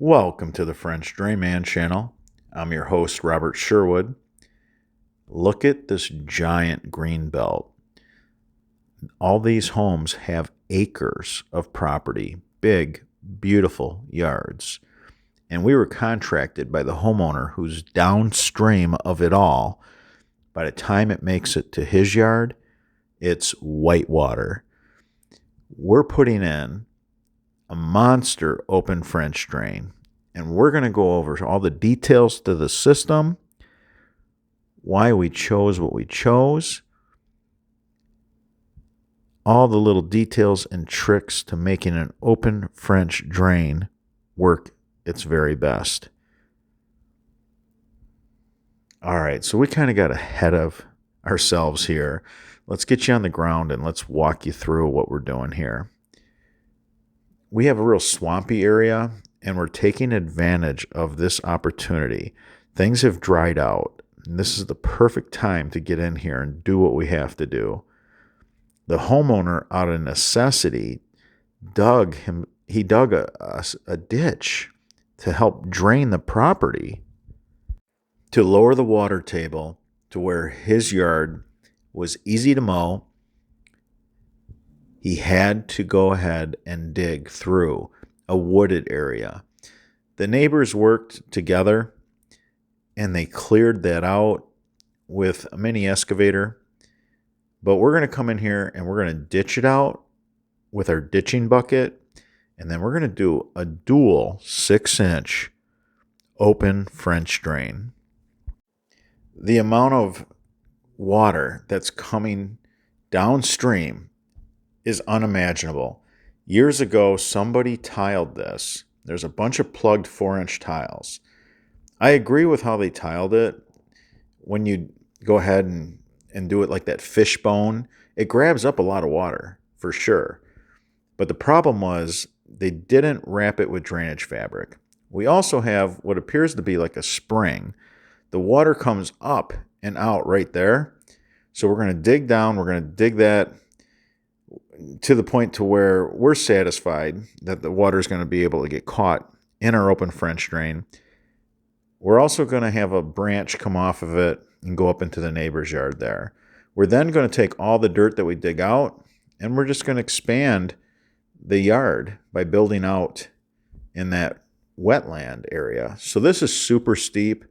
Welcome to the French Drainman channel. I'm your host, Robert Sherwood. Look at this giant green belt. All these homes have acres of property, big, beautiful yards. And we were contracted by the homeowner who's downstream of it all. By the time it makes it to his yard, it's whitewater. We're putting in a monster open French drain. And we're going to go over all the details to the system, why we chose what we chose, all the little details and tricks to making an open French drain work its very best. All right, so we kind of got ahead of ourselves here. Let's get you on the ground and let's walk you through what we're doing here. We have a real swampy area, and we're taking advantage of this opportunity. Things have dried out, and this is the perfect time to get in here and do what we have to do. The homeowner, out of necessity, dug a ditch to help drain the property, to lower the water table to where his yard was easy to mow. He had to go ahead and dig through a wooded area. The neighbors worked together and they cleared that out with a mini excavator. But we're going to come in here and we're going to ditch it out with our ditching bucket. And then we're going to do a dual 6-inch open French drain. The amount of water that's coming downstream is unimaginable. Years ago, somebody tiled this. There's a bunch of plugged 4-inch tiles. I agree with how they tiled it. When you go ahead and do it like that fishbone, it grabs up a lot of water, for sure. But the problem was they didn't wrap it with drainage fabric. We also have what appears to be like a spring. The water comes up and out right there. So we're going to dig down. We're going to dig that to the point to where we're satisfied that the water is going to be able to get caught in our open French drain. We're also going to have a branch come off of it and go up into the neighbor's yard there. We're then going to take all the dirt that we dig out and we're just going to expand the yard by building out in that wetland area. So this is super steep.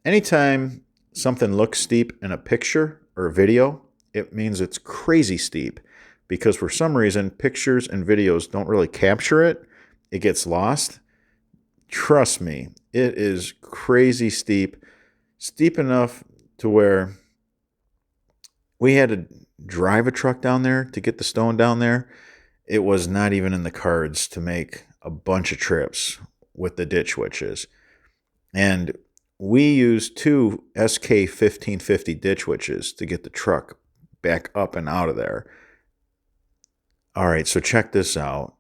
Anytime something looks steep in a picture or a video, it means it's crazy steep. Because for some reason, pictures and videos don't really capture it. It gets lost. Trust me, it is crazy steep. Steep enough to where we had to drive a truck down there to get the stone down there. It was not even in the cards to make a bunch of trips with the ditch witches. And we used 2 SK1550 ditch witches to get the truck back up and out of there. All right, so check this out.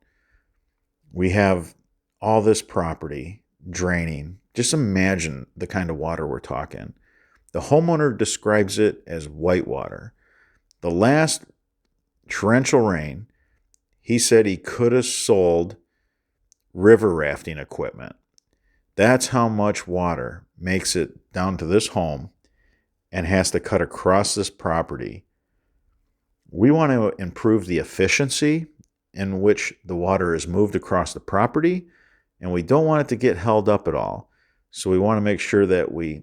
We have all this property draining. Just imagine the kind of water we're talking. The homeowner describes it as whitewater. The last torrential rain, he said he could have sold river rafting equipment. That's how much water makes it down to this home and has to cut across this property. We want to improve the efficiency in which the water is moved across the property, and we don't want it to get held up at all. So we want to make sure that we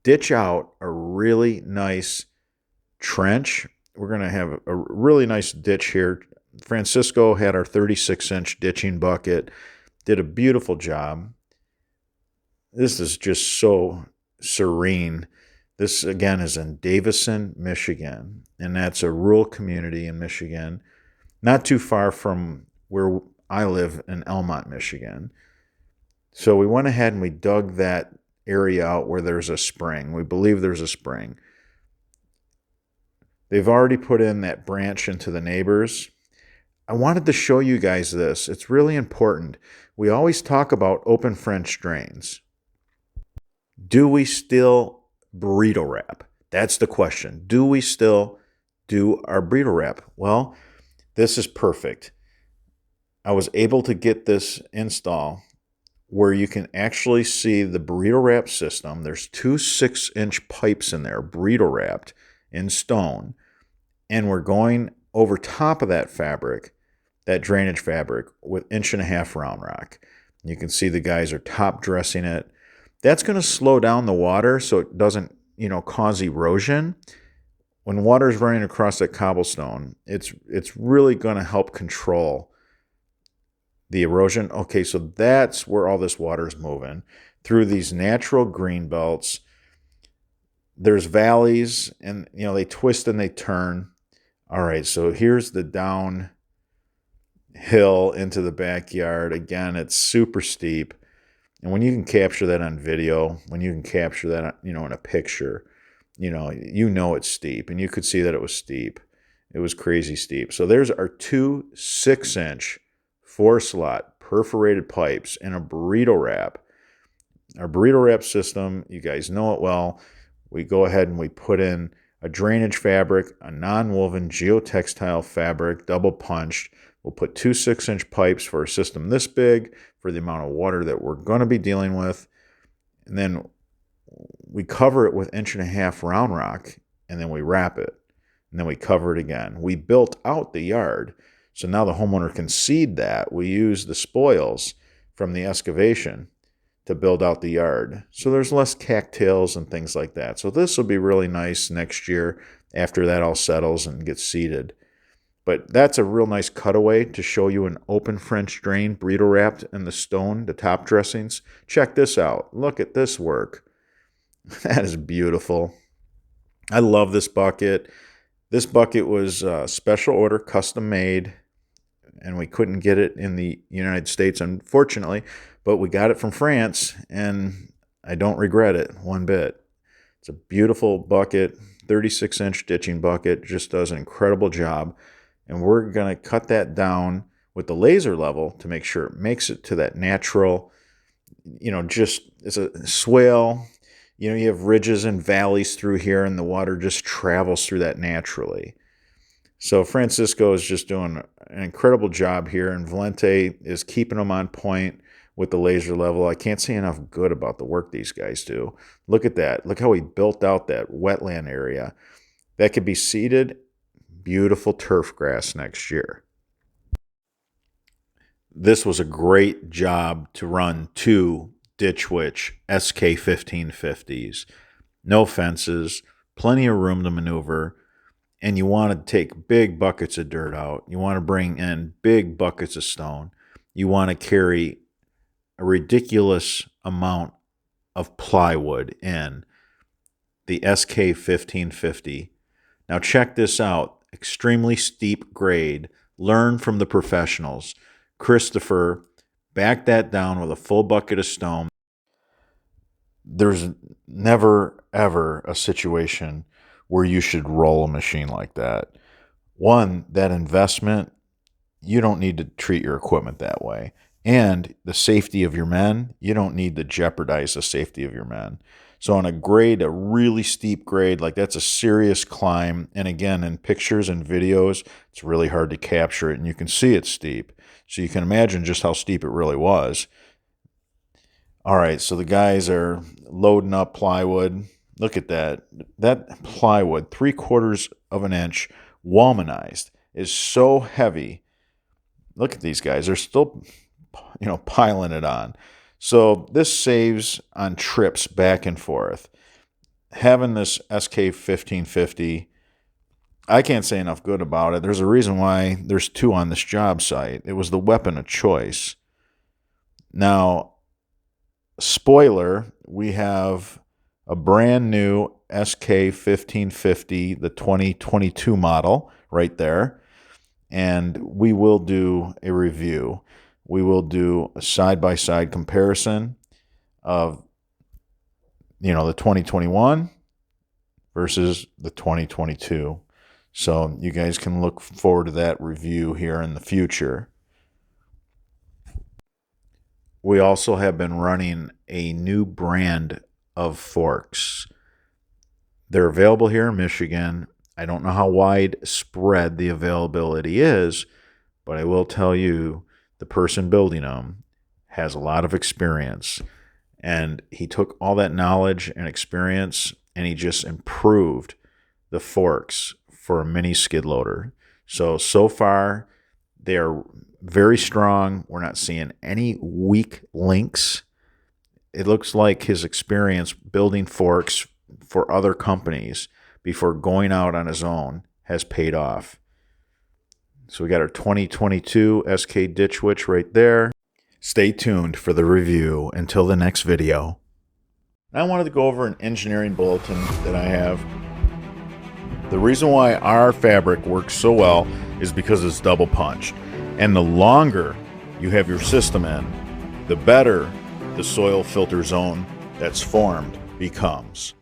ditch out a really nice trench. We're going to have a really nice ditch here. Francisco had our 36-inch ditching bucket, did a beautiful job. This is just so serene. This, again, is in Davison, Michigan, and that's a rural community in Michigan, not too far from where I live in Elmont, Michigan. So we went ahead and we dug that area out where there's a spring. We believe there's a spring. They've already put in that branch into the neighbors. I wanted to show you guys this. It's really important. We always talk about open French drains. Do we still burrito wrap? That's the question. Do we still do our burrito wrap? Well, this is perfect. I was able to get this install where you can actually see the burrito wrap system. There's two 6-inch pipes in there, burrito wrapped in stone. And we're going over top of that fabric, that drainage fabric, with 1.5-inch round rock. You can see the guys are top dressing it. That's going to slow down the water so it doesn't, cause erosion. When water is running across that cobblestone, it's really going to help control the erosion. Okay, so that's where all this water is moving through these natural green belts. There's valleys, and they twist and they turn. All right, so here's the downhill into the backyard. Again, it's super steep. And when you can capture that on video, when you can capture that, in a picture, it's steep. And you could see that it was steep. It was crazy steep. So there's our two 6-inch 4-slot perforated pipes and a burrito wrap. Our burrito wrap system, you guys know it well. We go ahead and we put in a drainage fabric, a non-woven geotextile fabric, double punched. We'll put two 6-inch pipes for a system this big for the amount of water that we're going to be dealing with. And then we cover it with 1.5-inch round rock, and then we wrap it. And then we cover it again. We built out the yard, so now the homeowner can seed that. We use the spoils from the excavation to build out the yard. So there's less cattails and things like that. So this will be really nice next year after that all settles and gets seeded. But that's a real nice cutaway to show you an open French drain burrito wrapped in the stone, the top dressings. Check this out. Look at this work. That is beautiful. I love this bucket. This bucket was special order, custom made, and we couldn't get it in the United States, unfortunately, but we got it from France, and I don't regret it one bit. It's a beautiful bucket, 36-inch ditching bucket, just does an incredible job. And we're going to cut that down with the laser level to make sure it makes it to that natural, just it's a swale. You have ridges and valleys through here, and the water just travels through that naturally. So Francisco is just doing an incredible job here, and Valente is keeping them on point with the laser level. I can't say enough good about the work these guys do. Look at that. Look how he built out that wetland area. That could be seeded. Beautiful turf grass next year. This was a great job to run two Ditch Witch SK1550s. No fences, plenty of room to maneuver, and you want to take big buckets of dirt out. You want to bring in big buckets of stone. You want to carry a ridiculous amount of plywood in the SK1550. Now check this out. Extremely steep grade. Learn from the professionals. Christopher backed that down with a full bucket of stone. There's never, ever a situation where you should roll a machine like that. One, that investment, you don't need to treat your equipment that way. And the safety of your men, you don't need to jeopardize the safety of your men. So on a grade, a really steep grade, like that's a serious climb. And again, in pictures and videos, it's really hard to capture it. And you can see it's steep. So you can imagine just how steep it really was. All right, so the guys are loading up plywood. Look at that. That plywood, 3/4 of an inch, Walmanized, is so heavy. Look at these guys. They're still, piling it on. So this saves on trips back and forth. Having this SK1550, I can't say enough good about it. There's a reason why there's two on this job site. It was the weapon of choice. Now, spoiler, we have a brand new SK1550, the 2022 model right there. And we will do a review. We will do a side-by-side comparison of, the 2021 versus the 2022. So you guys can look forward to that review here in the future. We also have been running a new brand of forks. They're available here in Michigan. I don't know how widespread the availability is, but I will tell you, the person building them has a lot of experience, and he took all that knowledge and experience and he just improved the forks for a mini skid loader. So far, they are very strong. We're not seeing any weak links. It looks like his experience building forks for other companies before going out on his own has paid off. So we got our 2022 SK Ditch Witch right there. Stay tuned for the review until the next video. I wanted to go over an engineering bulletin that I have. The reason why our fabric works so well is because it's double punched. And the longer you have your system in, the better the soil filter zone that's formed becomes.